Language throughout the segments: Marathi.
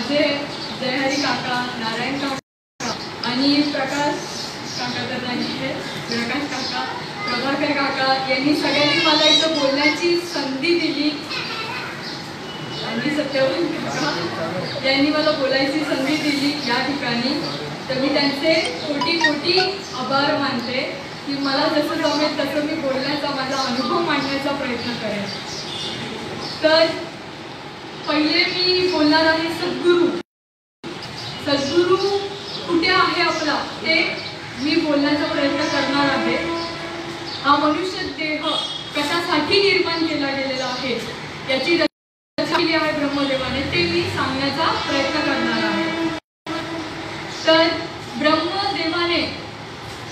माझे जयहरी काका, नारायण काका आणि प्रकाश काका तर नाही आहे, प्रकाश काका, प्रभाकर काका यांनी सगळ्यांनी मला इथं बोलण्याची संधी दिली आणि सत्यवान काका यांनी मला बोलायची संधी दिली या ठिकाणी. तर मी त्यांचे कोटी कोटी आभार मानते की मला जसं जमेल तसं मी बोलण्याचा, माझा अनुभव मांडण्याचा प्रयत्न करेन. तर पहिले मी बोलणार आहे सद्गुरू. सद्गुरू कुठे आहे आपला ते मी बोलण्याचा प्रयत्न करणार आहे. हा मनुष्य देह कशासाठी निर्माण केला गेलेला आहे याची रचना केली आहे ब्रह्मदेवाने, ते मी सांगण्याचा प्रयत्न करणार आहे. तर ब्रह्मदेवाने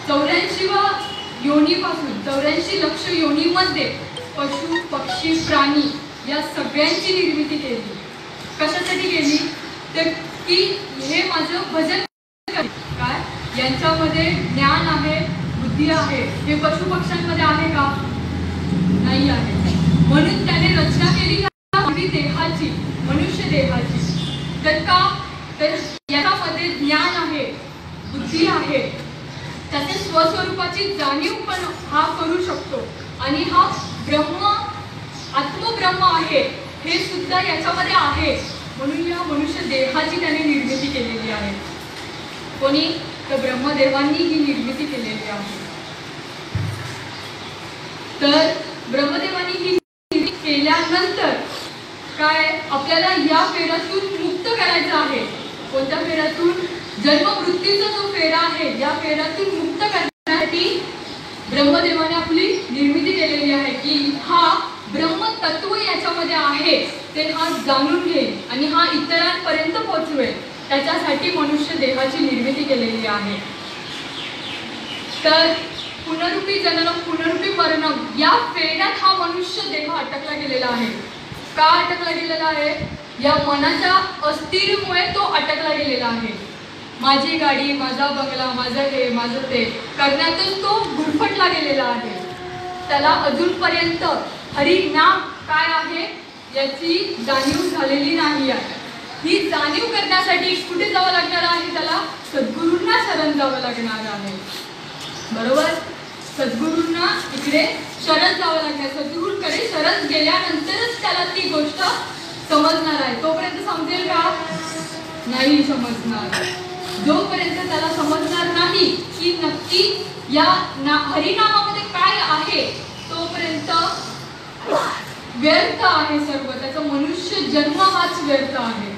84 योनीपासून 84 लक्ष योनीमध्ये पशु पक्षी प्राणी या सगळ्यांची निर्मिती केली. कशासाठी केली? तर की हे माझं भजन काय, यांच्यामध्ये ज्ञान आहे, बुद्धी आहे. हे पशु पक्ष्यांमध्ये आहे का? नाही आहे. म्हणून त्याने रचना केली देहाची, मनुष्य देहाची. तर का? तर यामध्ये ज्ञान आहे, बुद्धी आहे, त्याचे स्वस्वरूपाची जाणीव पण हा करू शकतो. आणि हा ब्रह्म, आत्मब्रह्म आहे हे सुद्धा याच्यामध्ये आहे. म्हणून या मनुष्य देहाची त्याने निर्मिती केलेली आहे. कोणी? तर ब्रह्मदेवांनी ही निर्मिती केलेली आहे. तर ब्रह्मदेवांनी ही निर्मिती केल्यानंतर काय, आपल्याला या फेऱ्यातून मुक्त करायचं आहे. कोणत्या फेऱ्यातून? जन्म मृत्यूचा जो फेरा आहे या फेऱ्यातून मुक्त करण्यासाठी ब्रह्मदेवाने आपली निर्मिती केलेली आहे की हा ब्रह्मतत्व याच्यामध्ये आहे ते हा जाणून घेईल आणि हा इतरांपर्यंत पोहोचवेल. त्याच्यासाठी मनुष्य देहाची निर्मिती केलेली आहे. तर पुनरुपी जननम पुनरुपी मरणम या फेऱ्यात हा मनुष्य देह अटकला गेलेला आहे. का अटकला गेलेला आहे? या मनाच्या अस्थिरमुळे तो अटकला गेलेला आहे. माझी गाडी, माझा बंगला, माझं हे, माझं ते करण्यातच तो गुरफटला गेलेला आहे. त्याला अजूनपर्यंत हरिनाम काय आहे याची जाणीव झालेली नाही आहे. ही जाणीव करण्यासाठी कुठे जावं लागणार आहे? त्याला सद्गुरूंना शरण जावं लागणार आहे. बरोबर? सद्गुरूंना इकडे शरण जावं लागणार. सद्गुरूंकडे शरण गेल्यानंतरच त्याला ती गोष्ट समजणार आहे. तोपर्यंत समजेल का? नाही समजणार. जोपर्यंत त्याला समजणार नाही की नक्की या हरिनामामध्ये काय आहे तोपर्यंत व्यर्थ आहे सर्व. त्याचा मनुष्य जन्म हाच व्यर्थ आहे.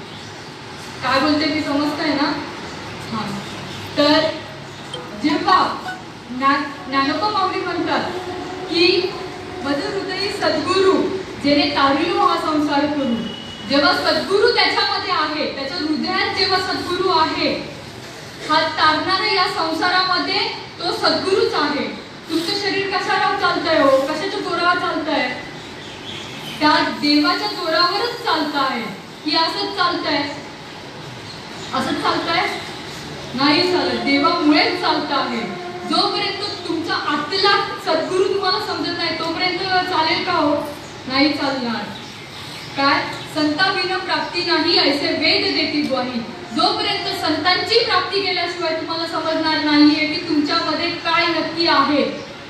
काय बोलते मी समजतंय ना? हा. तर जेव्हा ज्ञानोबा माऊली म्हणतात की मज हृदयी सद्गुरू जेणे तारियो हा संसार करू. जेव्हा सद्गुरू त्याच्यामध्ये आहे, त्याच्या हृदयात जेव्हा सद्गुरू आहे, हा तारणारा या संसारामध्ये तो सद्गुरूच आहे. तुमचं शरीर कशावर चालतंय हो? कशाच्या जोरावर चालतंय? त्या देवाच्या जोरावरच चालत आहे की असंच चालतंय? असंच चालतंय? नाही चालत. देवामुळेच चालत आहे. जोपर्यंत तुमचा आतला सद्गुरू तुम्हाला समजत नाही तोपर्यंत चालेल का हो? नाही चालणार. काय? संताविना प्राप्ती नाही ऐसे वेद देती ग्वाही. जोपर्यंत संतांची प्राप्ती केल्याशिवाय तुम्हाला समजणार नाहीये की तुमच्यामध्ये काय नक्की आहे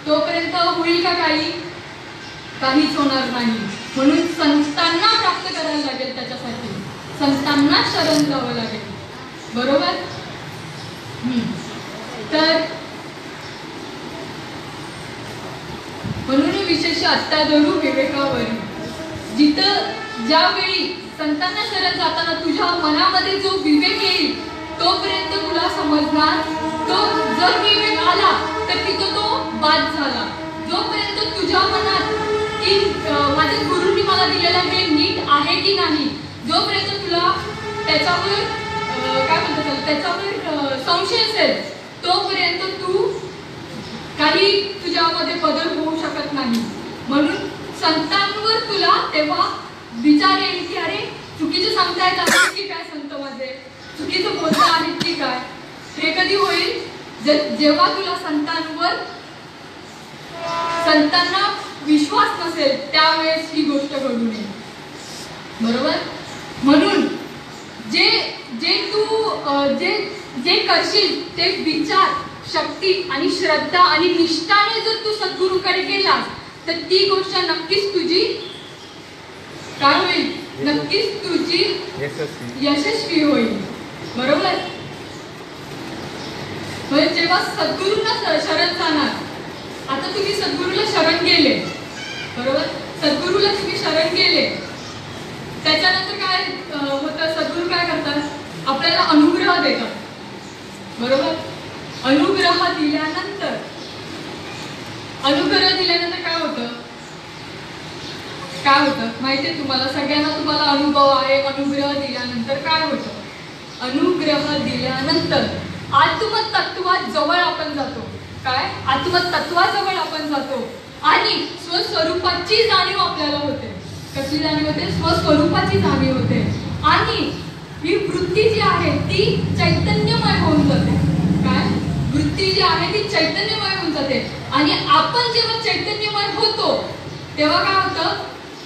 तोपर्यंत होईल का काही? काहीच होणार नाही. म्हणून संतांना प्राप्त करायला लागेल. त्याच्यासाठी संतांना शरण जावं लागेल. बरोबर? तर म्हणून विशेष आत्ता धरू विवेकावरी. जिथं ज्यावेळी संतांना शरण जाताना तुझ्या मनामध्ये जो विवेक येईल तोपर्यंत तुला समजणार. तो जर विवेक आला तर तिथं तो बाद झाला. जोपर्यंत तुझ्या मनात की माझ्या गुरूंनी मला दिलेलं हे नीट आहे की नाही, जोपर्यंत तुला त्याच्यावर काय म्हणतात त्याच्यावर संशय असेल तोपर्यंत तू काही तुझ्यामध्ये बदल होऊ शकत नाही. म्हणून संतांवर तुला तेव्हा विचार येईल की अरे चुकीचं सांगतायत आहेत की काय संत माझे, चुकीचं बोलत आहेत की काय. हे कधी होईल? जेव्हा तुला संतांना विश्वास नसेल त्यावेळेस ही गोष्ट घडू नये. बरोबर? म्हणून जे जे जे करशील ते विचार शक्ती आणि श्रद्धा आणि निष्ठाने जर तू सद्गुरूकडे गेलास तर ती गोष्ट नक्कीच तुझी काय होईल, नक्कीच तुझी यशस्वी होईल. बरोबर. म्हणजे जेव्हा सद्गुरूंना शरण जाणार, आता तुम्ही सद्गुरूला शरण गेले, बरोबर, सद्गुरूला तुम्ही शरण गेले, त्याच्यानंतर काय होतं, सद्गुरू काय करतात, आपल्याला अनुग्रह देतात. बरोबर. अनुग्रह दिल्यानंतर काय होतं, काय होतं माहितीये तुम्हाला, सगळ्यांना तुम्हाला अनुभव आहे. अनुग्रह दिल्यानंतर काय होतं, अनुग्रह दिल्यानंतर आत्मतत्वात जवळ आपण जातो. काय, आत्मतत्वाजवळ आपण जातो आणि स्वस्वरूपाची जाणीव आपल्याला होते. कशी जाणीव होते, स्वस्वरूपाची जाणीव होते. आणि ही वृत्ती जी आहे ती चैतन्यमय होऊन जाते. काय, वृत्ती जी आहे ती चैतन्यमय होऊन जाते. आणि आपण जेव्हा चैतन्यमय होतो तेव्हा काय होतं,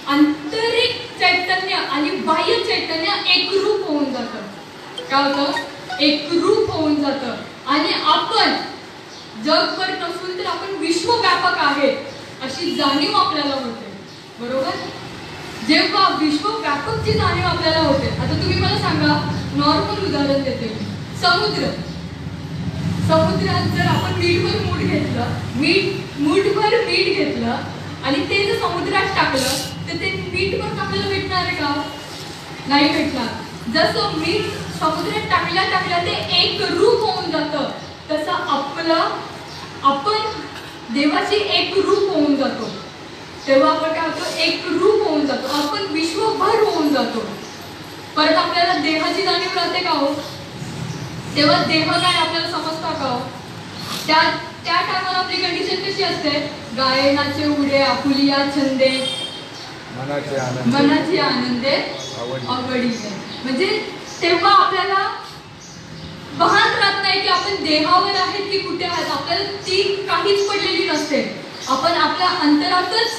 आंतरिक चैतन्य आणि बाह्य चैतन्य एकरूप होऊन जातं. काय होतं, एकरूप होऊन जातं. आणि आपण जगभर नसून तर आपण विश्वव्यापक आहे अशी जाणीव आपल्याला होते. बरोबर. जेव्हा विश्वव्यापकची जाणीव आपल्याला होते, आता तुम्ही मला सांगा, नॉर्मल उदाहरण देते मी, समुद्रात जर आपण मूठभर मीठ घेतलं आणि ते जर समुद्रात टाकलं तर ते मीठभर आपल्याला भेटणार आहे का, नाही भेटणार. जसं मीठ समुद्रात टाकल्या ते एक रूप होऊन जातं, तसं आपण देवाची एक रूप होऊन जातो. तेव्हा आपण काय होतो, एक रूप होऊन जातो, आपण विश्वभर होऊन जातो. परत आपल्याला देहाची जाणीव राहते का हो, तेव्हा देह काय आपल्याला समजता का हो. त्या टायमाला आपली कंडिशन कशी असते, गायनाचे उडे आपुलिया छंदे मनाची आनंदे आवडीचे. म्हणजे तेव्हा आपल्याला भान राहत नाही की आपण देहावर आहेत की कुठे आहेत, आपल्याला ती काहीच पडलेली नसते. आपण आपल्या अंतरातच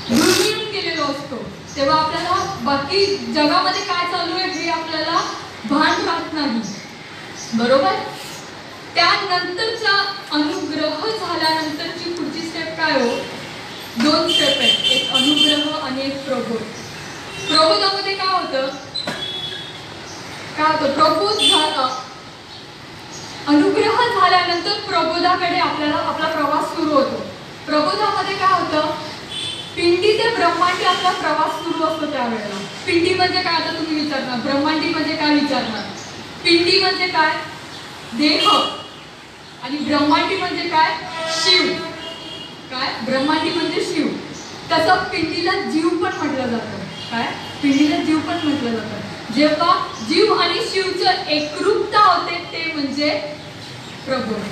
रुळून गेलेलो असतो. तेव्हा आपल्याला बाकी जगामध्ये काय चालू आहे हे आपल्याला भान राहत नाही. बरोबर. त्यानंतरचा अनुग्रह झाल्यानंतरची पुढची स्टेप काय हो, 2 स्टेप आहेत, एक अनुग्रह आणि एक प्रबोध. प्रबोधामध्ये काय होतं, प्रबोध झाला, अनुग्रह झाल्यानंतर प्रबोधाकडे आपला प्रवास सुरू होतो. प्रबोधामध्ये काय होतं, पिंडी ते ब्रह्मांडी आपला प्रवास सुरू असतो. त्यावेळेला पिंडी म्हणजे काय, आता तुम्ही विचारणार ब्रह्मांडी म्हणजे काय विचारणार. पिंडी म्हणजे काय, देह, आणि ब्रह्मांडी म्हणजे काय, शिव. काय, ब्रह्मांडी म्हणजे शिव. तसं पिंडीला जीव पण म्हटलं जातं. काय, पिंडीला जीव पण म्हटलं जातं. जेव्हा जीव आणि शिवचं एकरूपता होते ते म्हणजे प्रबोध.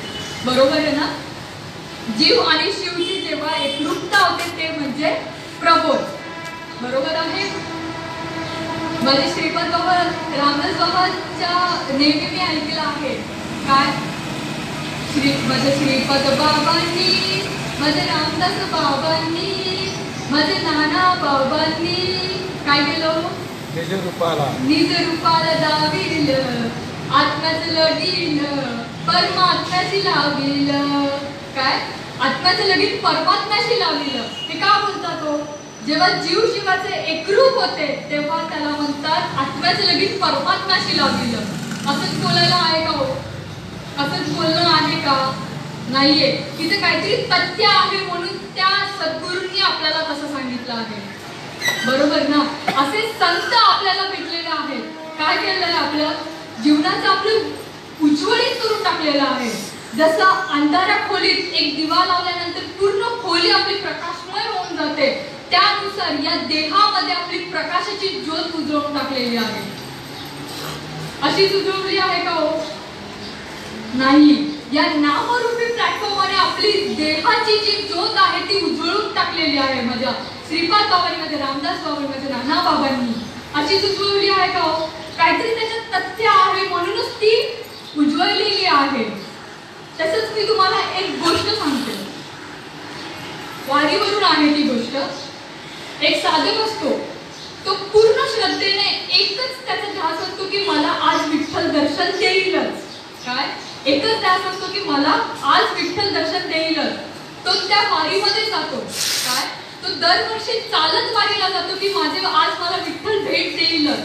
बरोबर आहे ना. जीव आणि शिवची जेव्हा एकरूपता होते ते म्हणजे प्रबोध. बरोबर आहे. माझे श्रीपाद बाबा रामदास बाबांच्या नेहमी मी ऐकलं आहे. काय, माझे श्रीपाद बाबांनी, माझे रामदास बाबांनी, माझे नाना बाबांनी काय केलं, निज रूपाला दाविल, आत्म्याचं लगीन परमात्म्याशी लाविल. काय, आत्म्याचं लगीन परमात्म्याशी लाविल. हे का बोलतात हो, जेव्हा जीव शिवाचे एकरूप होते तेव्हा त्याला म्हणतात आत्म्याचं लगीन परमात्म्याशी लाविल. असंच बोलायला आहे का हो, असंच बोलणं आहे का, नाहीये. तिथे काहीतरी तथ्य आहे म्हणून त्या सद्गुरूंनी आपल्याला तसं सांगितलं आहे. बरोबर ना. असे संत आपल्याला भेटलेले आहेत. काय केलेलं आहे, आपलं जीवनाचं आपलं उज्ज्वलित करून टाकलेलं आहे. जसं अंधाऱ्या खोलीत एक दिवा लावल्यानंतर पूर्ण खोली आपली प्रकाशमय होऊन जाते, त्यानुसार या देहामध्ये आपली प्रकाशाची ज्योत उजळून टाकलेली आहे. अशीच उजळवली आहे का हो, नाही. या नामरूपी प्लॅटफॉर्मने आपली देहाची जी ज्योत आहे ती उजळून टाकलेली आहे. माझ्या श्रीपाद बाबांनी, माझ्या रामदास बाबांनी, माझ्या नाना बाबांनी अशीच उजळवली आहे का हो. काहीतरी त्याच्यात तथ्य आहे म्हणूनच ती उजळलेली आहे. तसंच मी तुम्हाला एक गोष्ट सांगते, वारीवरून आहे ती गोष्ट. एक साधक असतो, तो पूर्ण श्रद्धेने एकच त्याचा ध्यास असतो की मला आज काय एकच ध्यास असतो की मला आज विठ्ठल दर्शन देईलच. तो त्या वारीमध्ये जातो. काय तो दरवर्षी चालत वारीला जातो की माझे आज मला विठ्ठल भेट देईलच,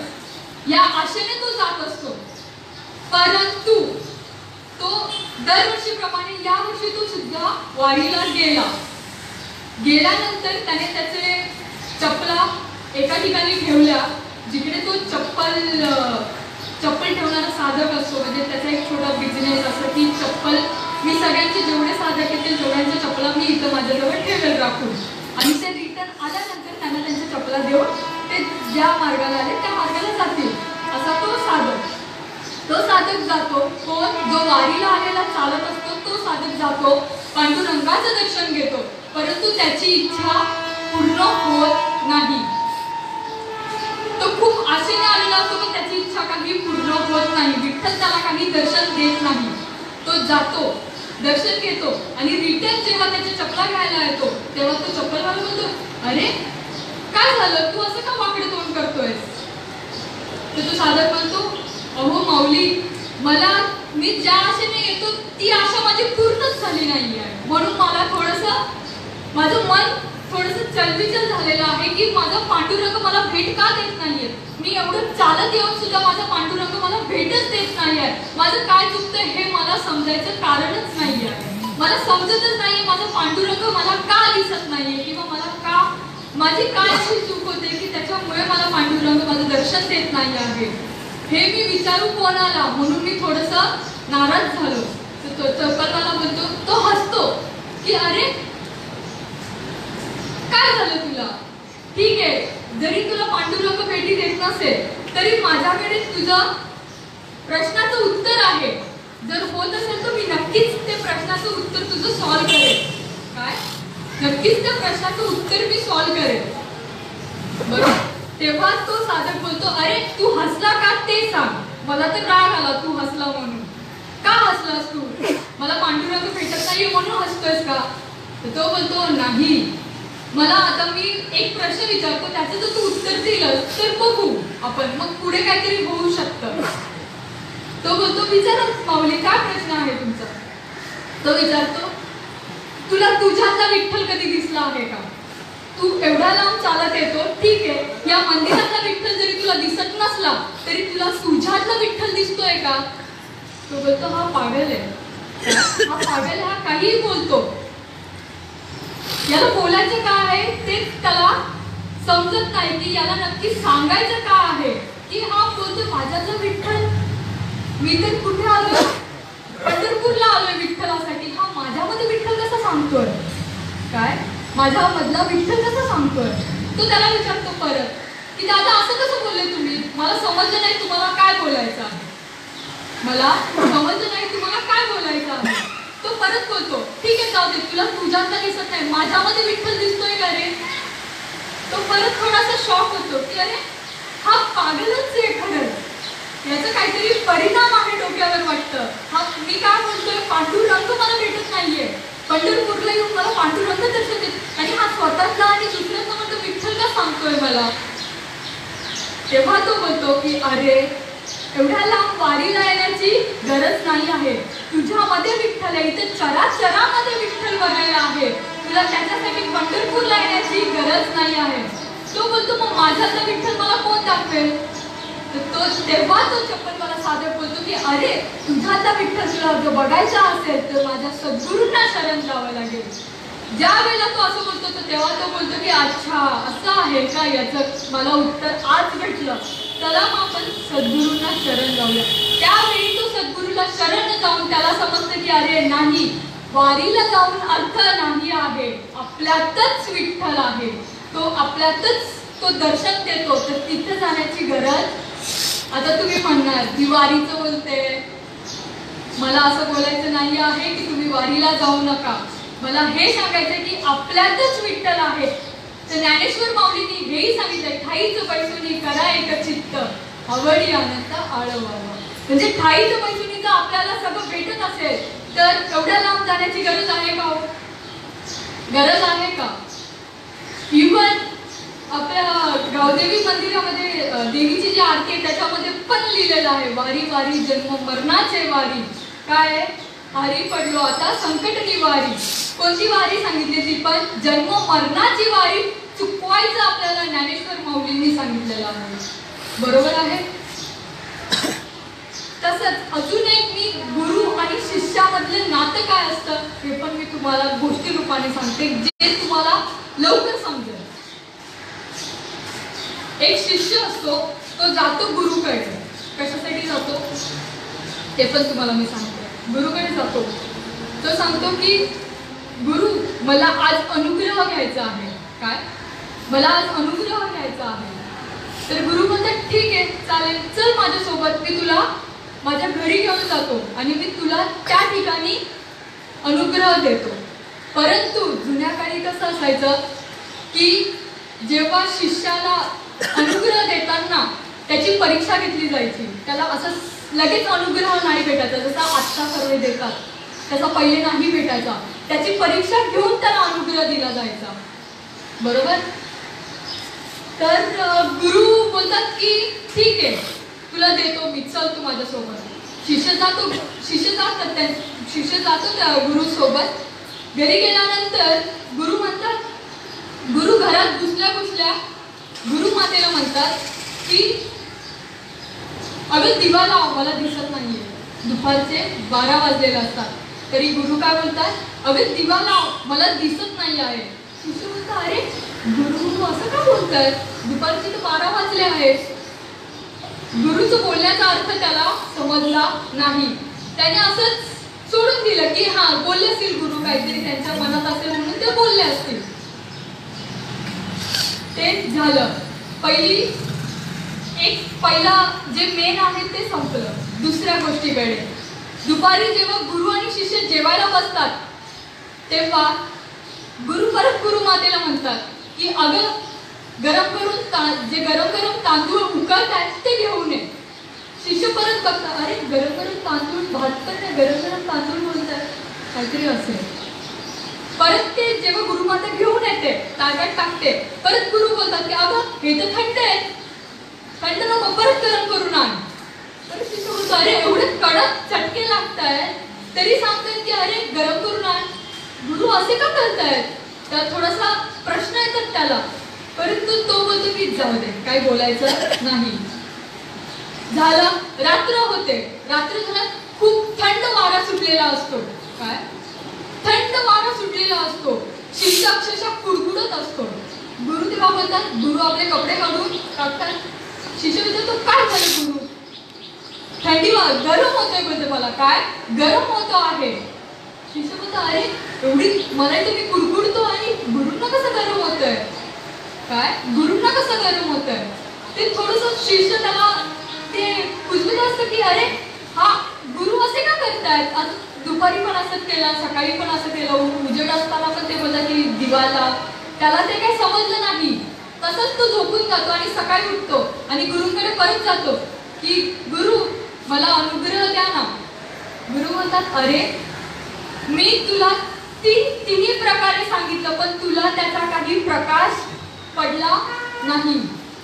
या आशेने तो जात असतो. परंतु तो दरवर्षीप्रमाणे या वर्षी तो सुद्धा वारीला गेला. गेल्यानंतर त्याने त्याचे चपला एका ठिकाणी ठेवल्या जिकडे तो चप्पल ठेवणारा साधक असतो. म्हणजे त्याचा एक छोटा बिझनेस असतो की चप्पल मी सगळ्यांचे जेवढे साधक येतील तेवढ्यांच्या चपला मी इथं माझ्याजवळ ठेवेल राखून, आणि ते रिटर्न आल्यानंतर त्यांना त्यांच्या चपला देऊन ते ज्या मार्गाला आले त्या मार्गाला जातील असा तो साधक जातो. कोण जो वारीला आलेला चालत असतो तो साधक जातो, पांडुरंगाचं दर्शन घेतो, परंतु त्याची इच्छा पूर्ण होत नाही. तो खूप आशेने आलेला असतो पण त्याची इच्छा काही पूर्ण होत नाही. विठ्ठल त्याला काही दर्शन देत नाही. तो जातो, दर्शन घेतो आणि रिटर्न जेव्हा त्याच्या चपला घ्यायला येतो तेव्हा तो चप्पलवाला म्हणतो, अरे काय झालं, तू असं का वाकडे तोंड करतोयस? तर तो साधक म्हणतो, अहो माऊली, मी ज्या आशेने येतो ती आशा माझी पूर्णच झाली नाहीये, म्हणून मला माझं मन थोडंसं चलबिचल झालेलं आहे की माझा पांडुरंग मला भेट का देत नाहीये. मी एवढं चालत येऊन सुद्धा माझा पांडुरंग मला भेटच देत नाहीये. माझं काय चुकतंय हे मला समजायचं कारणच नाहीये. मला समजतच नाहीये माझा पांडुरंग मला का दिसत नाहीये, किंवा माझी काय अशी चूक होते की त्याच्यामुळे मला पांडुरंग माझं दर्शन देत नाही आहे. हे मी विचारू कोणाला, म्हणून मी थोडंसं नाराज झालो. तो चप्पलवाला बोलतो, तो हसतो की अरे काय झालं तुला, ठीक आहे, जरी तुला पांडुरंग भेटी देत नसेल तरी माझ्याकडे तुझं प्रश्नाचं उत्तर आहे. जर होत असेल तर मी नक्कीच ते प्रश्नाचं उत्तर तुझं सॉल्व्ह करेन. काय नक्कीच त्या प्रश्नाचं उत्तर मी सॉल्व्ह करेन. बरोबर. तेव्हा तो साधक बोलतो, अरे तू हसला का ते सांग, मला तर राग आला तू हसला म्हणून. का हसलास तू? मला पांडुरंग भेटत नाहीये म्हणून हसतोयस का? तर तो बोलतो, नाही, मला आता मी एक प्रश्न विचारतो, त्याचं जर तू उत्तर दिलंस तर बघू आपण, मग पुढे काहीतरी होऊ शकतं. तो बोलतो, विचारा माऊली, काय प्रश्न आहे तुमचा? तो विचारतो, तुला तुझ्यातला विठ्ठल कधी दिसला आहे का? तू एवढा लांब चालत येतो, ठीक आहे, या मंदिरातला विठ्ठल जरी तुला दिसत नसला तरी तुला तुझ्यातला विठ्ठल दिसतोय का? तो बोलतो, हा पागल आहे, हा काहीही बोलतो, याला बोलायचं का आहे ते त्याला समजत नाही की याला नक्की सांगायचं का आहे. की हा बोलतो माझ्यातला विठ्ठल, मी तर कुठे आलोय, पंढरपूरला आलोय विठ्ठलासाठी, हा माझ्यामध्ये विठ्ठल कसा सांगतोय? काय माझ्या मधला विठ्ठल कसा सांगतोय? तो त्याला विचारतो परत की दादा असं कसं बोलले तुम्ही, मला समजलं नाही तुम्हाला काय बोलायचं आहे, मला समजलं नाही तुम्हाला काय बोलायचं आहे. तो परत बोलतो, ठीक आहे, जाऊ दे, तुला तुझ्यातला दिसत नाही, माझ्यामध्ये विठ्ठल दिसतोय का रे? तो परत थोडासा शॉक होतो की अरे हा पागलच आहे खरंच, याचा काहीतरी परिणाम आहे डोक्यावर वाटतं. हा मी काय बोलतोय, पांडुरंग मला भेटत नाहीये, पंढरपूरला येऊन मला पांडुरंग दर्शन देत, आणि हा स्वतःचा आणि दुसऱ्यांचा म्हणतो विठ्ठल का सांगतोय मला? तेव्हा तो बोलतो की अरे एवढ्या लांब वारीला येण्याची गरज नाही आहे, तुझ्यामध्ये विठ्ठल आहे, इथे चराचरामध्ये विठ्ठल बघायला आहे, तुला त्याच्यासाठी पंढरपूरला येण्याची गरज नाही आहे. तो बोलतो, मग माझ्यातला विठ्ठल मला कोण दाखवेल? तेव्हा तो चप्पलवाला साधक बोलतो की अरे तुझ्यातला विठ्ठल तुला जर बघायचा असेल तर माझ्या सद्गुरूंना शरण जावं लागेल. ज्या वेळेला तो असं बोलतो तेव्हा तो बोलतो की अच्छा असं आहे का, याचं मला उत्तर आज भेटलं, चला मग आपण सद्गुरूंना शरण जाऊया. त्यावेळी तो सद्गुरूला शरण जाऊन त्याला समजतं की अरे नाही, वारीला जाऊन अर्थ नाही आहे, आपल्यातच विठ्ठल आहे, तो आपल्यातच तो दर्शन देतो, तर तिथे जाण्याची गरज. आता तुम्ही म्हणणार की वारीचं बोलते, मला असं बोलायचं नाही आहे की तुम्ही वारीला जाऊ नका, मला हे सांगायचं की आपल्यातच विठ्ठल आहे. तर ज्ञानेश्वर माऊलींनी हेही सांगितलंय, ठाईच बैसुनी करा एक चित्त, आवडी आनंद आळवावा. म्हणजे ठाईच बैसुनी जर आपल्याला सगळं भेटत असेल तर एवढ्या लांब जाण्याची गरज आहे का? गरज आहे का? इव्हन आपल्या गावदेवी मंदिरामध्ये देवीची जी आरती आहे त्याच्यामध्ये पण लिहिलेलं आहे, वारी वारी जन्म मरणाचे वारी, काय आहे? हरी पडलो आता संकट निवारी. कोणती वारी सांगितली ती पण? जन्म मरणाची वारी चुकवायचं आपल्याला ज्ञानेश्वर माऊलींनी सांगितलेलं आहे. बरोबर आहे? तसंच अजून एक मी गुरु आणि शिष्यामधले नातं काय असतं हे पण मी तुम्हाला गोष्टी रूपाने सांगते, जे तुम्हाला लवकर समजेल. एक शिष्य असतो, तो जातो गुरुकडे. कशासाठी जातो ते पण तुम्हाला मी सांगते. गुरुकडे जातो, तो सांगतो की गुरु मला आज अनुग्रह घ्यायचा आहे. काय? मला आज अनुग्रह घ्यायचा आहे. तर गुरु म्हणतात ठीक आहे चालेल, चल माझ्यासोबत, मी तुला माझ्या घरी घेऊन जातो आणि मी तुला त्या ठिकाणी अनुग्रह देतो. परंतु जुन्या काळी कसं असायचं की जेव्हा शिष्याला अनुग्रह देताना त्याची परीक्षा घेतली जायची. त्याला असं लगेच अनुग्रह नाही भेटायचा जसा आत्ता सर्व देतात, त्याचा पहिले नाही भेटायचा. त्याची परीक्षा घेऊन त्याला अनुग्रह दिला जायचा. बरोबर? तर गुरु बोलतात की ठीक आहे तुला देतो मी, चल तू माझ्यासोबत. शिष्य जातो त्या गुरु सोबत. घरी गेल्यानंतर गुरु म्हणतात, गुरु घरात घुसल्या गुरु मातेला म्हणतात की अगं दिवा लाव, मला दिसत नाहीये. दुपारचे 12 वाजलेले असतात तरी गुरु काय बोलतात, अगं दिवा लाव, मला दिसत नाही आहे. शिष्य म्हणतात अरे गुरु असं का बोलतात, दुपारचे तर 12 वाजले आहेत. गुरुचं बोलण्याचा अर्थ त्याला समजला नाही. त्याने असंच सोडून दिलं की हा बोलले असतील गुरु, काहीतरी त्यांच्या मनात असेल म्हणून ते बोलले असतील. ते झालं. पहिला जे मेन आहे ते संपलं. दुसऱ्या गोष्टीकडे, दुपारी जेव्हा गुरु आणि शिष्य जेवायला बसतात तेव्हा गुरु परत गुरु मातेला म्हणतात की अगं गरम गरम तांदूळ उकळत आहेत ते घेऊन ये. शिष्य परत बघतात, अरे गरम गरम तांदूळ, भात पण नाही, गरम गरम तांदूळ बोलतात, काहीतरी असेल. परत ते जेव्हा गुरुमाता घेऊन येते ताटात टाकते, परत गुरु बोलतात की अगं हे तर थंड आहे, थंड नको, परत गरम करून आण. तर शिष्य बोलतो अरे एवढे कडक चटके लागतायत तरी सांगतात की अरे गरम करून आण. गुरु असे का करतायत? तर थोडासा प्रश्न येतात त्याला, परंतु तो बोलतो की जाऊ दे, काही बोलायचं नाही. झालं. रात्र होते. रात्र झाल्यात खूप थंड वारा सुटलेला असतो. काय? थंड वारा सुटलेला असतो. शिष्य अक्षरशः कुडकुडत असतो. गुरु तेव्हा बोलतात, गुरु आपले कपडे काढून टाकतात. शिष्य विचारतो काय झालं गुरु? थंडी गरम होतोय बोलते, मला काय गरम होतो आहे. शिष्य बोलतो अरे एवढी मला मी कुडकुडतो आणि गुरुंना कसं गरम होतंय? काय गुरुंना कसं गरम होतंय? ते थोडस शिष्य त्याला ते कुजबुज असतं की अरे हा गुरु असे का करतायत? दुपारी पण असंच केलं, सकाळी पण असं केलं, उजेड असताना पण ते बोलतात की दिवाला. त्याला ते काही समजलं नाही. तसंच तो झोपून जातो आणि सकाळी उठतो आणि गुरुंकडे परत जातो की गुरु मला अनुग्रह द्या ना. गुरु म्हणतात अरे मी तुला तिन्ही प्रकारे सांगितलं पण तुला त्याचा काही प्रकाश पडला नाही.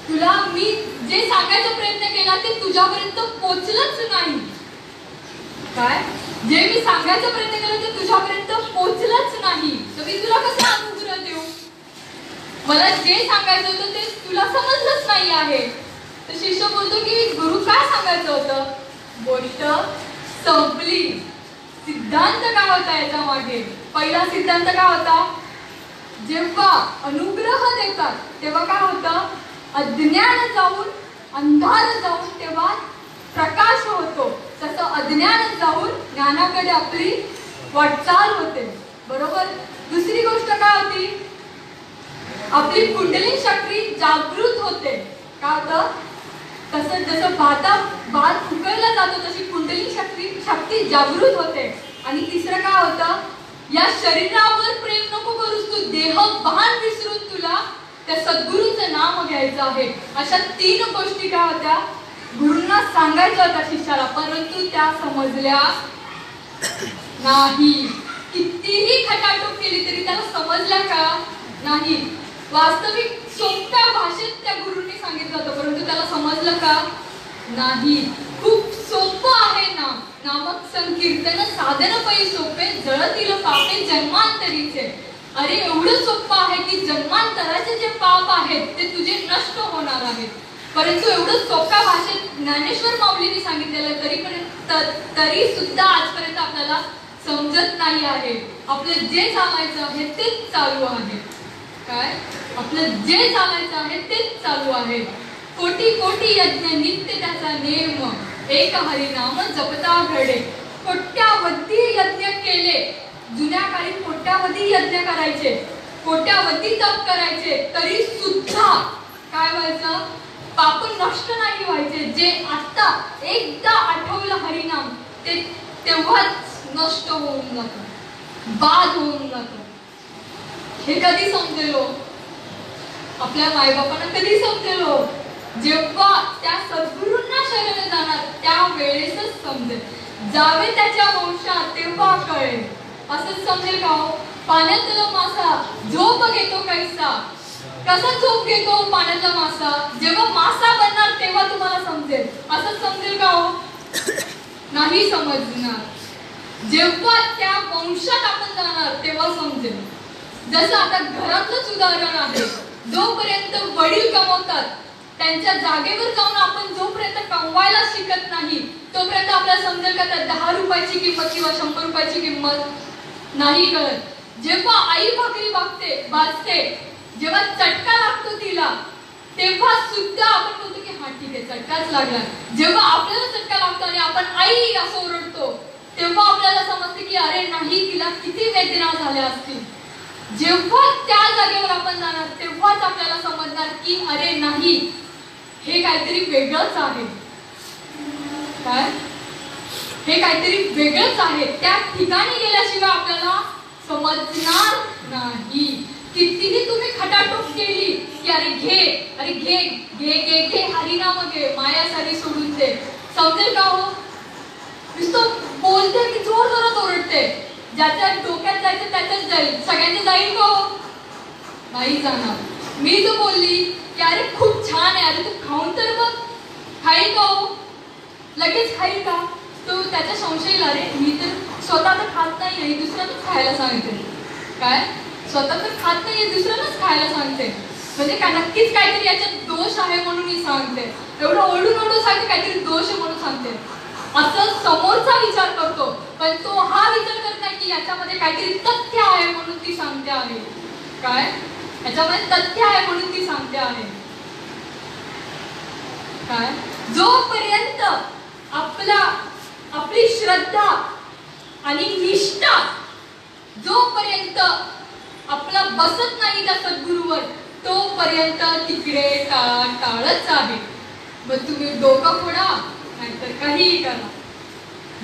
तुला मी जे सांगायचा प्रयत्न केला ते तुझ्यापर्यंत पोचलंच नाही. काय? जे मी सांगायचा प्रयत्न केला ते तुझ्यापर्यंत पोचलंच नाही. तर मी तुला कसा अनुग्रह देऊ? मला जे सांगायचं होतं ते तुला समजलंच नाही आहे. तर शिष्य बोलतो की गुरु काय सांगायचं होतं? गोष्ट संपली. सिद्धांत काय होता याच्या मागे? पहिला सिद्धांत काय होता? जेव्हा अनुग्रह देतात तेव्हा काय होतं? अज्ञान जाऊन अंधार जाऊन तेव्हा प्रकाश होतो. तसं अज्ञान जाऊन ज्ञानाकडे आपली वाटचाल होते. बरोबर? दुसरी गोष्ट काय होती? आपली कुंडलिनी शक्ती जागृत होते. काय होतं? तसं जसं भात उकळला जातो तशी कुंडलिनी शक्ती जागृत होते. आणि तिसरं काय होतं? या शरीरावर प्रेम नको करूस, तू देह भान विसरून तुला त्या सद्गुरूंचं नाम घ्यायचं आहे. अशा 3 गोष्टी काय होत्या? गुरूंना सांगायचं होत्या शिष्याला, परंतु त्या समजल्या नाही. कितीही खटाटोप केली तरी त्याला समजल्या का? नाही. वास्तविक सोप्या भाषेत त्या गुरूंनी सांगितलं होतं, परंतु त्याला समजलं का? नाही. खूप सोपं आहे ना. नामक संकीर्तन साधन पै सोपे जळतील पापे जन्मांतरीचे. अरे एवढं सोपं आहे की जन्मांतराचे जे पाप आहेत ते तुझे नष्ट होणार आहेत. परंतु एवढं सोप्या भाषेत ज्ञानेश्वर माऊलींनी सांगितलेलं तरी सुद्धा आजपर्यंत आपल्याला समजत नाही आहे. आपलं जे चालायचं आहे तेच चालू आहे. काय आपलं जे चालायचं आहे तेच चालू आहे. कोटी कोटी यज्ञ नित्य त्याचा नेम, एक हरिनाम जपता घडे. कोट्यावधी यज्ञ केले, जुन्या काळी कोट्यावधी यज्ञ करायचे, कोट्यावधी तप करायचे, तरी सुद्धा काय व्हायचं, पाप नष्ट नाही व्हायचे. जे आता एकदा आठवलं हरिनाम ते तेव्हाच नष्ट होऊन जातं, बाद होऊन जातं. हे कधी समजेलो? आपल्या मायबापांना कधी समजेलो? जेव्हा त्या सद्गुरूंना शरण जाणार त्या वेळेसच समजेल. जावे त्याच्या वंशात तेव्हा कळेल. असंच समजेल का हो? पाण्यातला मासा झोप घेतो कैसा, कसा झोप घेतो पाण्यातला मासा? जेव्हा मासा बनणार तेव्हा तुम्हाला समजेल. असंच समजेल का हो? नाही समजणार. जेव्हा त्या वंशात आपण जाणार तेव्हा समजेल. जसं आता घरातलंच उदाहरण आहे. जोपर्यंत वडील कमवतात त्यांच्या जागेवर जाऊन आपण जोपर्यंत कमवायला शिकत नाही तोपर्यंत आपल्याला समजेल का त्या 10 रुपयाची किंमत किंवा 100 रुपयाची किंमत नाही कळत. जेव्हा आई भाकरी भाजते, जेव्हा चटका लागतो तिला तेव्हा सुद्धा आपण बोलतो की हा ठीक आहे चटकाच लागला. जेव्हा आपल्याला चटका लागतो आणि आपण आई असं ओरडतो तेव्हा आपल्याला समजते की अरे नाही तिला किती वेदना झाल्या असतील. जेव्हा त्या जागेवर आपण जाणार तेव्हाच आपल्याला समजणार की अरे नाही हे काहीतरी वेगळंच आहे. काय हे काहीतरी वेगळंच आहे. त्या ठिकाणी गेल्याशिवाय आपल्याला समजणार नाही. कितीही तुम्ही खटाटोप केली की अरे घे अरे घे घे घे घे हरिनाम घे, माया सारी सोडून दे, समजेल का हो? नुसतं बोलते की जोर जोरात ओरडते. ज्याच्या डोक्यात जायचं त्याच्याच जाईल. सगळ्यांचे जाईल का हो? नाही जाणार. मी जो बोलली की अरे खूप छान आहे, अरे तू खाऊन तर बघ, खाईल का हो? लगेच खाईल का? तो त्याचा संशय येईल, अरे मी तर स्वतः तर खात नाही, दुसऱ्यांनाच खायला सांगते. काय स्वतः तर खात नाही, दुसऱ्यांनाच खायला सांगते म्हणजे काय नक्कीच काहीतरी याच्यात दोष आहे म्हणून मी सांगते. एवढं ओढून ओढून सांगते काहीतरी दोष आहे म्हणून सांगते असं समोरचा विचार करतो. पण तो हा विचार करत नाही की याच्यामध्ये काहीतरी तथ्य आहे म्हणून ती सांगते आहे. काय याच्यामध्ये तथ्य आहे म्हणून ती सांगते आहे. काय जोपर्यंत आपली श्रद्धा आणि निष्ठा जोपर्यंत आपला बसत नाही त्या सद्गुरूवर तोपर्यंत तिकडे टाळच आहे. मग तुम्ही डोकं फोडा नाहीतर काहीही करा.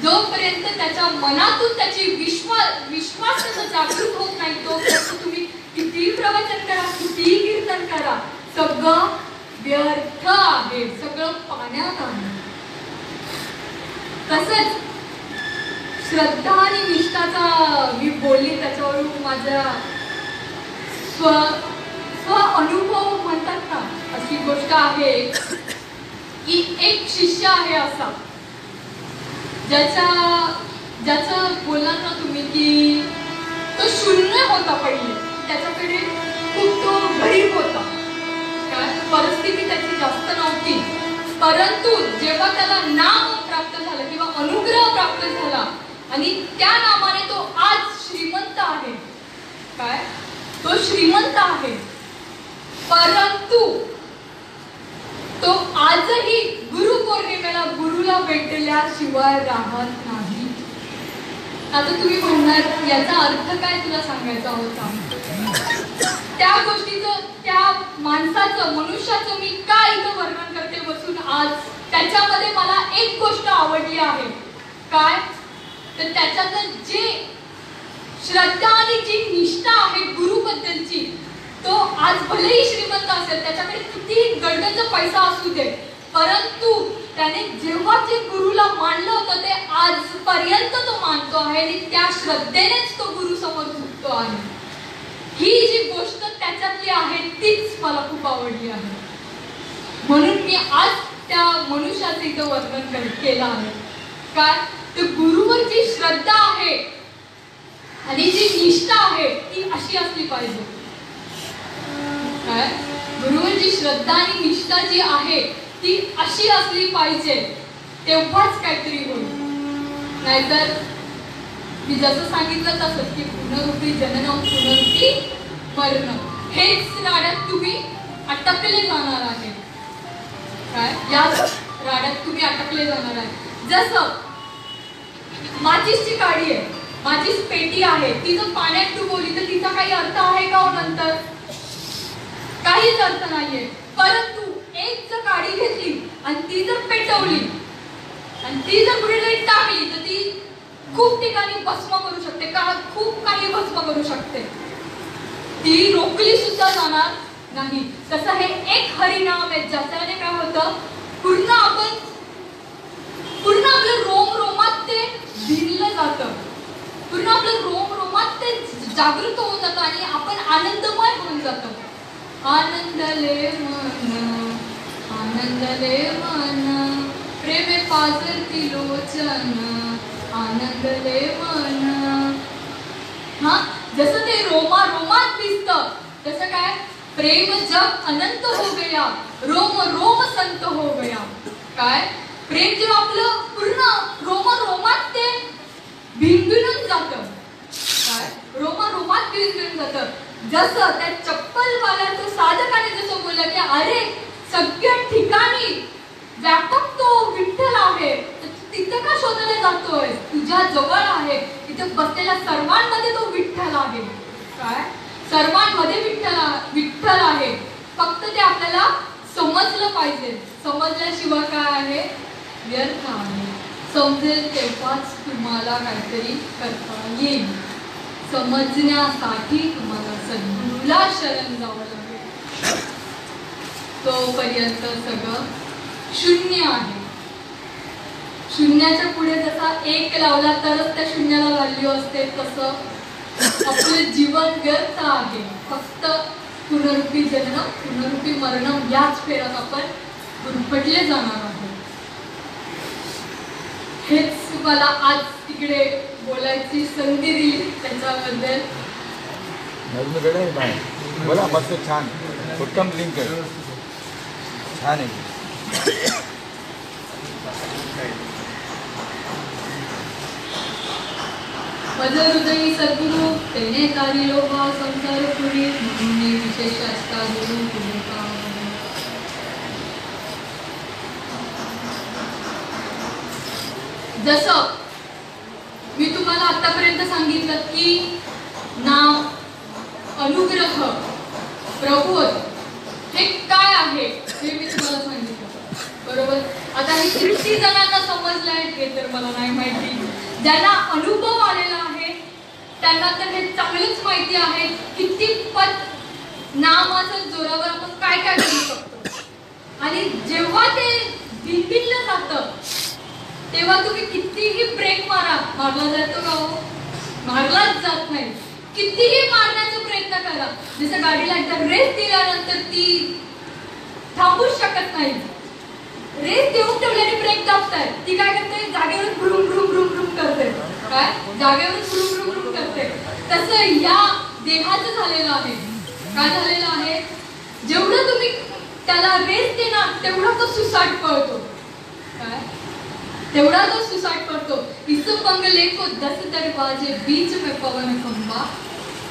जोपर्यंत त्याच्या मनातून त्याची विश्वास त्याचा जागृत होत नाही तोपर्यंत तुम्ही कितीही प्रवचन करा, कितीही कीर्तन करा, सगळं व्यर्थ आहे, सगळं पाण्यात आहे. तसंच श्रद्धा आणि निष्ठाचा मी बोलली त्याच्यावरून माझा स्व अनुभव म्हणतात ना अशी गोष्ट आहे की एक शिष्य आहे असा ज्याचं बोलणार ना तुम्ही की तो शून्य होता पहिले. त्याच्याकडे खूप तो गरीब होता. काय परिस्थिती त्याची जास्त नव्हती. परंतु जेव्हा त्याला नाम प्राप्त झालं किंवा अनुग्रह प्राप्त झाला आणि त्या नामाने तो आज श्रीमंत आहे. काय तो श्रीमंत आहे. परंतु तो आजही गुरु पौर्णिमेला गुरुला भेटल्याशिवाय राहत नाही. आता तुम्ही म्हणणार याचा अर्थ काय तुला सांगायचा होता? त्या गोष्टीचं त्या माणसाचं मनुष्याचं मी काय इथं वर्णन करते बसून आज. त्याच्यामध्ये मला एक गोष्ट आवडली आहे. काय तर त्याच्यातलं जे श्रद्धा आणि जी निष्ठा आहे गुरुबद्दलची तो आज भलेही श्रीमंत असेल, त्याच्याकडे किती गडगंज पैसा असू दे, परंतु त्याने जेव्हा जे गुरुला मानलं होतं ते आजपर्यंत तो मानतो आहे आणि त्या श्रद्धेनेच तो गुरु समोर झुकतो आहे. ही जी गोष्ट त्याच्यातली आहे तीच मला खूप आवडली आहे. म्हणून मी आज त्या मनुष्याचं इथं वर्णन केलं आहे. काय तर गुरुवर जी श्रद्धा आहे आणि जी निष्ठा आहे ती अशी असली पाहिजे. काय गुरुवर जी श्रद्धा आणि निष्ठा जी आहे ती अशी असली पाहिजे, तेव्हाच काहीतरी होईल. नाहीतर मी जसं सांगितलं तसंच की पुनरुक्ती जनन पुनरुक्ती मरण, हेच राड्यात तुम्ही अटकले जाणार आहे. काय या राड्यात तुम्ही अटकले जाणार आहे. जसं माचीसची काडी आहे, माचीस पेटी आहे, ती जर पाण्यात डुबवली तर तिचा काही अर्थ आहे का नंतर? काहीच अर्थ नाहीये. परंतु एक जर काडी घेतली आणि ती जर पेटवली आणि ती जर कुठेतरी टाकली तर ती खूप ठिकाणी भस्म करू शकते, खूप काही भस्म करू शकते, ती रोखली सुद्धा जाणार नाही. तसं हे एक हरिनाम आहे ज्याच्याने काय होतं, पूर्ण आपलं रोम रोमात ते भिनलं जातं, पूर्ण आपलं रोम रोमात ते जागृत होऊन जातं आणि आपण आनंदमय होऊन जातो. आनंदले मन प्रेमे पाजरती लोचन, आनंदले मन. हा जसं ते रोमा रोमात दिसतं तसं काय प्रेम जब अनंत हो गया, रोम रोम संत हो गया. काय प्रेम जेव्हा आपलं पूर्ण रोम रोमात ते भिनभिनून जातं, काय रोमा रोमात भिनभिनून जातं. जसं त्या चप्पलवाल्याचं साधकाने जसं बोललं की अरे सगळ्या ठिकाणी व्यापक तो विठ्ठल आहे, तिथं का शोधायला जातोय, तुझ्या जवळ आहे, तिथे बसलेल्या सर्वांमध्ये तो विठ्ठल आहे. काय सर्वांमध्ये विठ्ठल आहे, फक्त ते आपल्याला समजलं पाहिजे. समजल्याशिवाय काय आहे, व्यर्थ आहे. समजेल तेव्हाच तुम्हाला काहीतरी करता येईल. समजण्यासाठी तुम्हाला सद्गुरूला शरण जावं लागेल. तोपर्यंत सगळं शून्य आहे. शून्याच्या पुढे जसा एक लावला तरच त्या शून्याला व्हॅल्यू असते, तसं आपलं जीवन व्यर्थ आहे. फक्त पुनरुक्ती जनन पुनरुक्ती मरण याच फेऱ्यात आपण गुरफटले जाणार आहोत. हेच मला आज तिकडे बोलायची संधी दिली त्याच्याबद्दल. बोला मस्त, छान, उत्तम लिंक आहे, छान आहे. माझं हृदय सद्गुरु तेने तारी लोभा संसार पुरी म्हणून विशेष असता गुरु पुढे का. जसं मी तुम्हाला आतापर्यंत सांगितलं की नाम, अनुग्रह, प्रबोध हे काय आहे हे मी तुम्हाला सांगितलं, बरोबर. आता हे किती जणांना समजलंय हे तर मला नाही माहिती. ज्यांना अनुभव आलेला आहे त्यांना तर हे चांगलंच माहिती आहे किती पद नामाच्या जोरावर आपण काय काय करू शकतो. आणि जेव्हा ते भिनभिनलं जातं तेव्हा तुम्ही कितीही ब्रेक मारला जातो का हो, मारलाच जात नाही. कितीही मारण्याचा प्रयत्न करा, जसं गाडीला एकदा रेस दिल्यानंतर ती थांबूच शकत नाही. रेस देऊन ठेवल्याने ब्रेक दाबताय, ती काय करते, जागेवर भ्रुम भ्रुम भ्रुम भ्रुम करते. काय जागेवर भ्रुम भ्रुम भ्रुम करते. तसं या देहाचं झालेलं आहे. काय झालेलं आहे, जेवढं तुम्ही त्याला रेस देणार तेवढा तो सुसाट पळतो. काय तेवढा तो सुसाट पड़तो. इस बंगले को 10 दरवाजे, बीच में पवन खंबा,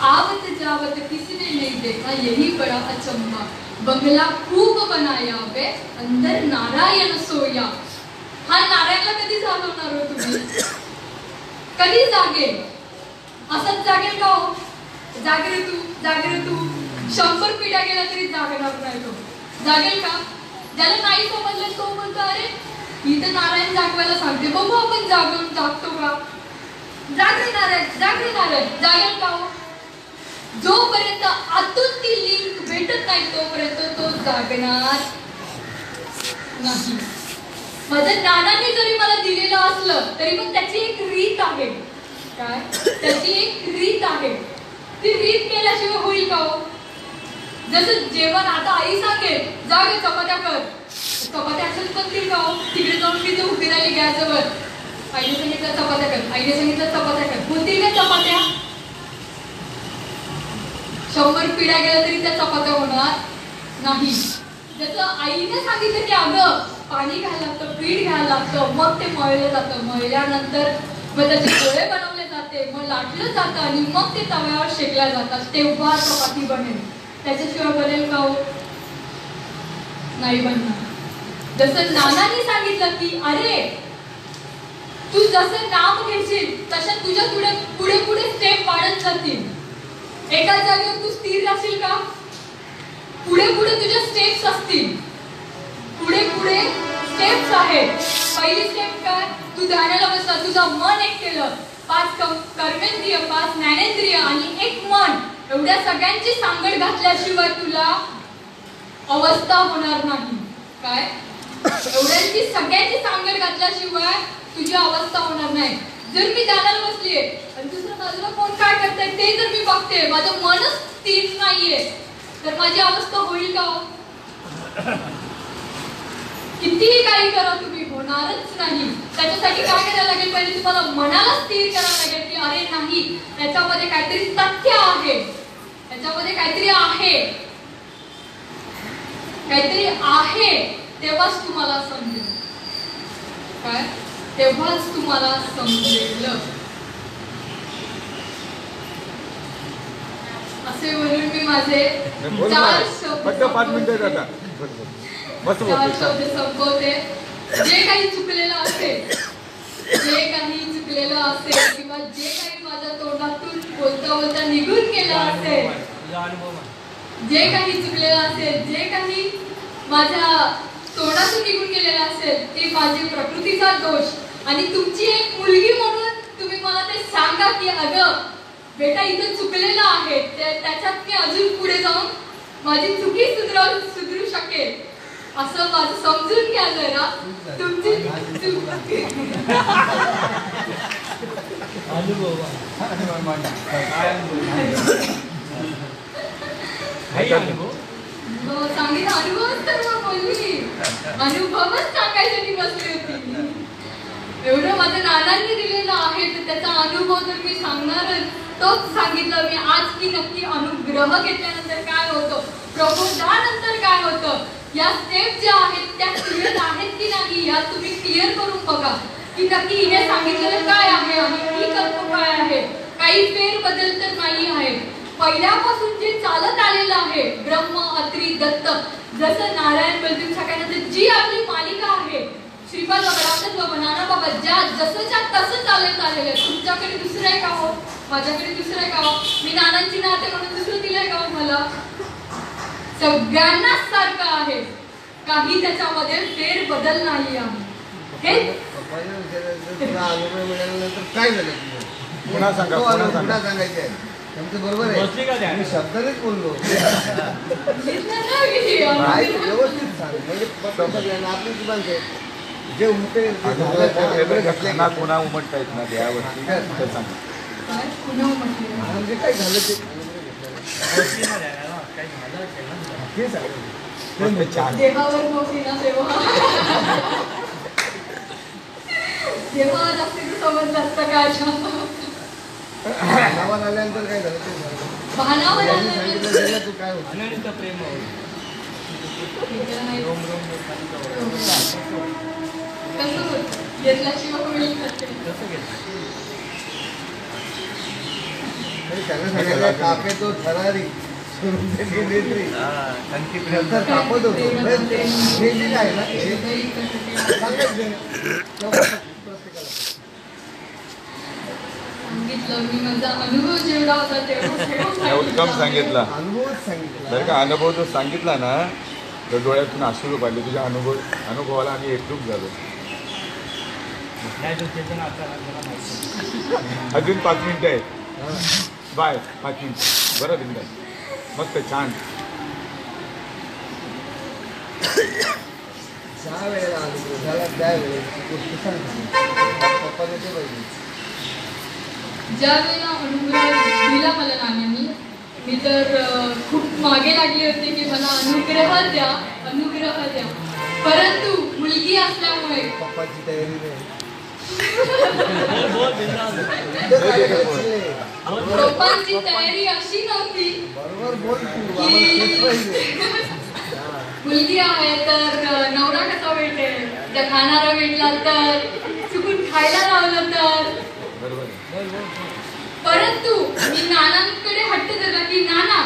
आवत जावत किसी ने नहीं देखा, यही बड़ा अचंबा. बंगला खूप बनाया वे, अंदर नारायण सोया. हा नारायणला कधी जागवणार हो तुम्ही, कधी जागेल? असंच जागेल का हो? जागे तू 100 पिढ्या गेला तरी जागणार नाही तो. जागेल का? ज्याला नाही समजलं तो बोलतो अरे इथं नारायण जागवायला सांगते, बघू आपण जागतो का? जागरे नारायण जागेल का हो? जोपर्यंत आतून ती लिंक भेटत नाही तोपर्यंत तो जागणार नाही. माझ्या नानाने जरी मला दिलेलं असलं तरी पण त्याची एक रीत आहे. काय त्याची एक रीत आहे, ती रीत केल्याशिवाय होईल का हो? जसं जेवण आता आई सांगेल जागे चपात्या कर, चपात्या असेल पण ती का हो? तिकडे जाऊन मी ते उभी राहिली गॅसवर, आईने सांगितलं चपात्या कर, आईने सांगितलं चपात्या कर. होतील का चपात्या? 100 पिढ्या गेल्या तरी त्या चपात्या होणार नाही. त्याचं आईने सांगितलं की अगं पाणी घ्यायला लागतं, पीठ घ्यायला लागतं, मग ते मळलं जातं. मळल्यानंतर मग त्याचे गोळे बनवले जाते, मग लाटलं जातं आणि मग ते तव्यावर शेकल्या जातात. तेव्हा चपाती बनेल. त्याच्याशिवाय बनेल का हो? नाही बनणार. जसं नानांनी सांगितलं की अरे तू जसं नाम घेशील तशा तुझ्या पुढे पुढे स्टेप वाढत जातील. एका जागेवर तू स्थिर राहशील का? पुढे पुढे तुझ्या स्टेप्स असतील. पुढे पुढे स्टेप्स आहेत. पहिली स्टेप काय? तू ध्यानाला बसला, तुझं मन एक केलं, 5 कर्मेंद्रिय, 5 ज्ञानेंद्रिय आणि 1 मन, एवढ्या सगळ्यांची सांगड घातल्याशिवाय तुला अवस्था होणार नाही. काय? एवढ्यांची सगळ्यांची सांगड घातल्याशिवाय तुझी अवस्था होणार नाही. जर मी ध्यानाला बसलीये आणि दुसऱ्या बाजूला कोण काय करताय ते जर मी बघते, माझं मनच स्थिर नाहीये, तर माझी अवस्था होईल का? कितीही काही करा तुम्ही, होणारच नाही. त्याच्यासाठी काय करायला लागेल? पहिले तुम्हाला मनाला स्थिर करायला लागेल की अरे नाही, त्याच्यामध्ये काहीतरी तथ्य आहे, त्याच्यामध्ये काहीतरी आहे, तेव्हाच तुम्हाला समजेल. काय? तेव्हाच तुम्हाला समजेल. असे म्हणून मी माझे 4 शब्द संपवते. जे काही चुकलेलं असेल किंवा जे काही माझ्या तोंडातून बोलता बोलता निघून गेलं असेल, जे काही चुकलेलं असेल, जे काही माझ्या तोंडातून निघून गेलेलं असेल, ते माझी प्रकृतीचा दोष. आणि तुमची एक मुलगी म्हणून तुम्ही मला ते सांगा की अगं बेटा इथं चुकलेलं आहे, त्याच्यात मी अजून पुढे जाऊन माझी चुकी सुधरू शकेल, असं माझं समजून घ्या जरा. तुमची सांगितलं अनुभवच तर मग बोलली, अनुभवच सांगायसाठी बसली होती. एवढं माझ्या नानांनी दिलेलं आहे तर त्याचा अनुभव तर मी सांगणारच. तोच सांगितलं मी आज की नक्की अनुग्रह घेतल्यानंतर काय होतं, प्रबोधानंतर काय होतं, या स्टेप ज्या आहेत त्या क्लिअर आहेत की नाही या तुम्ही क्लिअर करून बघा की नक्की हिने सांगितलेलं काय आहे आणि मी करतो काय आहे. काही फेरबदल तर नाही आहे. पहिल्यापासून जे चालत आलेलं आहे ब्रह्म, अत्री, दत्त, जसं नारायण, बलदेव, सगळ्यांनंतर जी आपली मालिका आहे, श्रीपाद बाबा, नाना बाबा, ज्या जसंच्या तसं चालत आलेलं आहे. तुमच्याकडे दुसरं आहे का हो? माझ्याकडे दुसरं आहे का हो? मी नानांची नाते म्हणून दुसरं दिलंय का हो मला? सगळ्यांनाच सारखं आहे, काही त्याच्यामध्ये फेरबदल नाही आहे. हे काय झालं? पुन्हा सांगायचे बरोबर आहे. मी शब्दानेच बोललो. व्यवस्थित सांग म्हणजे आपली दुकान जे उमटे पुन्हा उमटतायत ना त्यावरती म्हणजे काय झालं ते देवावर नव्हती ना तेव्हा जास्त समज जास्त काय भानावर आल्यानंतर काय झालं ते भानावर आल्यानंतर तू काय होतं प्रेम कसं होत घेतल्याशिवाय होईल त्यांना सांगायला कापे तो ठरारी कापत होतो हे जे आहे ना मी माझा अनुभव जेवढा होता तेवढा उत्तम सांगितला. अनुभवच सांगितला. जर का अनुभव जो सांगितला ना तर डोळ्यातून अश्रू पाहिले. तुझ्या अनुभवाला आम्ही एकरूप झालो. अजून 5 मिनिटं आहेत. बाय. 5 मिनिटं बरं बिंदास मस्त छान. ज्या वेळेला अनुभव झाला त्यावेळेस गोष्ट सांगितली पप्पा देते पाहिजे. ज्या वेळेला अनुग्रह दिला मला नानांनी, मी तर खूप मागे लागली होती की मला अनुग्रह द्या. परंतु मुलगी असल्यामुळे पप्पाची तयारी नाही. रोपांची तयारी अशी नव्हती बरोबर बोल तू, की आम्हाला तेच पाहिजे. मुलगी आहे तर नवरा कसा भेटेल, त्या खाणारा भेटला तर, चुकून खायला लावलं तर. बरोबर आहे. परंतु मी नानांकडे हट्ट धरला की नाना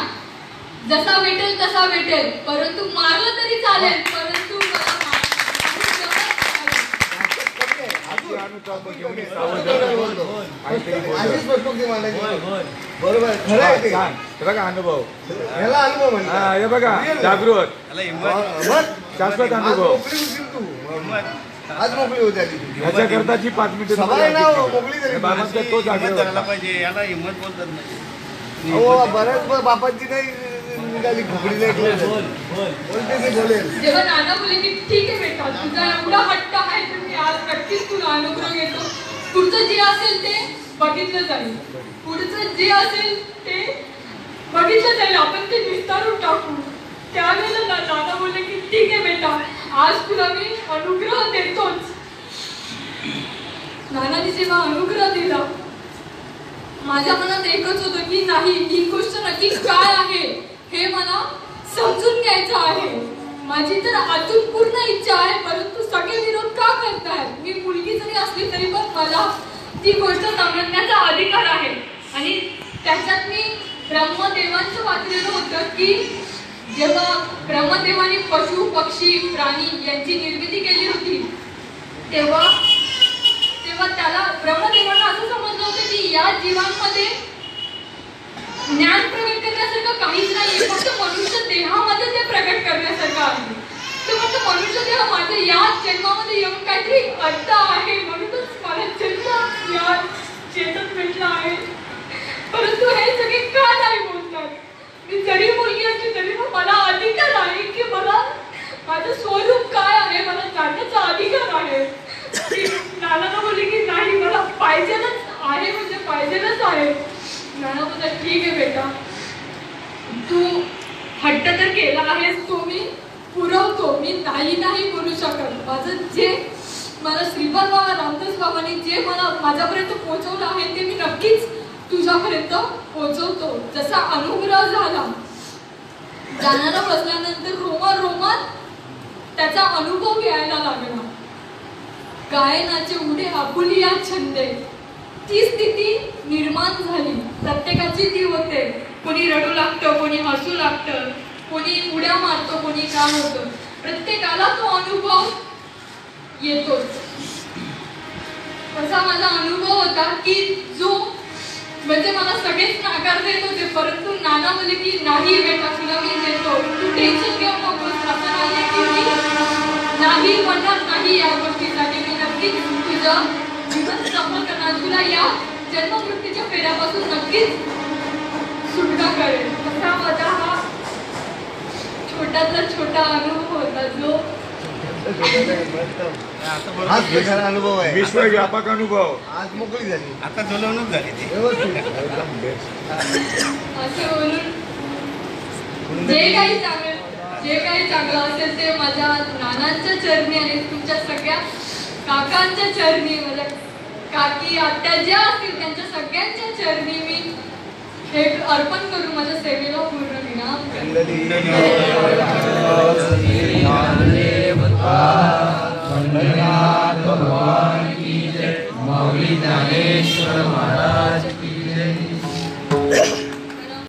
जसा भेटेल तसा भेटेल, परंतु मारलं तरी चालेल, परंतु मला आजी आणू तो आपण घेऊन ये, सावध राहा. काहीतरी बोल. आधीच बसतो मांडायची. बरोबर आहे, खरं आहे ते. छान. हे बघा अनुभव. ह्याला अनुभव म्हणतात. हा, हे बघा जागृत मग शाश्वत आज अनुभव. मोकळी होशील तू. आज मोकळी होती आधी तू. ह्याच्या करताची 5 मिनिटं सभा आहे ना, मोकळी झाली. बाबांचा तो जागृत होता. पाहिजे याला हिंमत बोलतात नाही. अहो बऱ्याच बापांची नाही निघाली खोकडी नाही बोलते ते बोलेल. जेव्हा नाना बोले की ठीक आहे बेटा तुझा एवढा हट्ट आहे तर मी आज नक्कीच तुला अनुग्रह घेतो, पुढचं जे असेल ते बघितलं जाईल, पुढचं जे असेल ते बघितलं जाईल, आपण ते विस्तारून टाकू. त्यावेळेला नाना बोलले की ठीक आहे बेटा आज तुला मी अनुग्रह देतोच. नानाने जेव्हा अनुग्रह दिला माझ्या मनात एकच होतं की नाही ही गोष्ट नक्की काय आहे हे मला समजून घ्यायचं आहे. माझी तर आतून पूर्ण इच्छा आहे, परंतु सगळे विरोध का करतायत. मी मुलगी जरी असली तरी पण मला ती गोष्ट समजण्याचा अधिकार आहे. आणि त्याच्यात मी ब्रह्मदेवांचं वाचलेलं होतं की जेव्हा ब्रह्मदेवाने पशु पक्षी प्राणी यांची निर्मिती केली होती तेव्हा त्याला ब्रह्मदेवांना असं समजलं होतं की या जीवांमध्ये ज्ञान प्रगट करण्यासारखं काहीच नाहीये, फक्त मनुष्य देहामध्ये ते प्रगट करण्यासारखं आहे. ते म्हणजे मनुष्य देह माझ्या या जन्मामध्ये येऊन काहीतरी अर्थ आहे, म्हणूनच मला जन्म या चेतन भेटला आहे. परंतु हे सगळे का नाही बोलतात. मी जरी मुलगी असली तरी मला अधिकार आहे की मला माझं स्वरूप काय आहे मला जाणण्याचा अधिकार आहे. नानाला बोलले की नाही मला पाहिजेलच आहे म्हणजे पाहिजेलच आहे. नाना बोलला ठीक आहे बेटा तू हट्ट तर केला आहेस तो मी पुरवतो, मी नाही बोलू शकत. माझं जे मला श्रीपाद बाबा रामदास बाबांनी जे मला माझ्यापर्यंत पोहोचवलं आहे ते मी नक्कीच तुझ्यापर्यंत पोहोचवतो. जसा अनुग्रह झाला गाण्याला बसल्यानंतर रोमात त्याचा अनुभव घ्यायला लागला. गायनाचे उडे आपुलिया छंदे ती स्थिती निर्माण झाली. प्रत्येकाची ती होते. कोणी रडू लागतं, कोणी हसू लागतं, कोणी उड्या मारतो, कोणी काय होतं. प्रत्येकाला तो अनुभव येतोच. असा माझा अनुभव होता की जो म्हणजे मला सगळेच नाकार देत होते, परंतु नाना बोलले की नाही बेटा तुला मी देतो, तू टेन्शन घेऊ नकोस. असं नाहीये की मी नाही म्हणणार नाही या गोष्टीसाठी. मी नक्कीच तुझं जीवन सफल करणार, तुला या जन्ममृत्यूच्या फेऱ्यापासून नक्कीच सुटका करेल. असा माझा हा छोटातला छोटा अनुभव होता जो आज वेगळा अनुभव आहे. विश्वव्यापक अनुभव. आज मोकळी झाली. आता जुलवणूक झाली ती. व्यवस्थित. एकदम बेस्ट. असं बोलून जे काही चांगलं असेल ते माझ्या नानांच्या चरणी आणि तुमच्या सगळ्या काकांच्या चरणी, माझ्या काकी आत्या ज्या असतील त्यांच्या सगळ्यांच्या चरणी मी हे अर्पण करून माझ्या सेवेला पूर्ण विराम भगवान की जय, मौली ज्ञानेश्वर महाराज की जय.